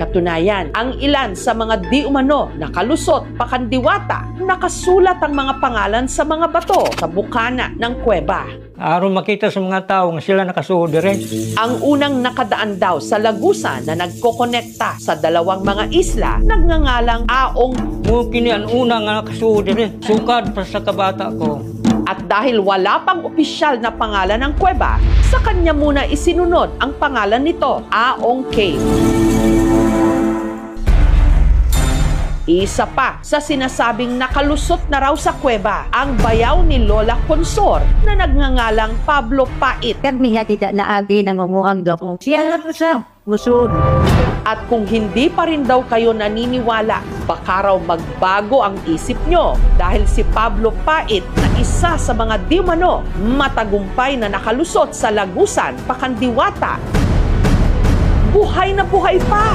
Katunayan, ang ilan sa mga di umano nakalusot, pakandiwata, nakasulat ang mga pangalan sa mga bato sa bukana ng kuweba. Aron makita sa mga tao nga sila nakasuod rin. Ang unang nakadaan daw sa Lagusan na nagkokonekta sa dalawang mga isla, nagngangalang Aong. Kini ang unang nga nakasuod rin. Sukad pa sa kabata ko. At dahil wala pang opisyal na pangalan ng kuweba, sa kanya muna isinunod ang pangalan nito, Aong Cave. Isa pa sa sinasabing nakalusot na raw sa kuweba, ang bayaw ni Lola Consor na nagngangalang Pablo Pait. Kami nga tidak naabi ng umuang dako. Siya na po siya. Musod. At kung hindi pa rin daw kayo naniniwala, baka raw magbago ang isip nyo dahil si Pablo Pait na isa sa mga di umano matagumpay na nakalusot sa Lagusan, Pakandiwata, buhay na buhay pa!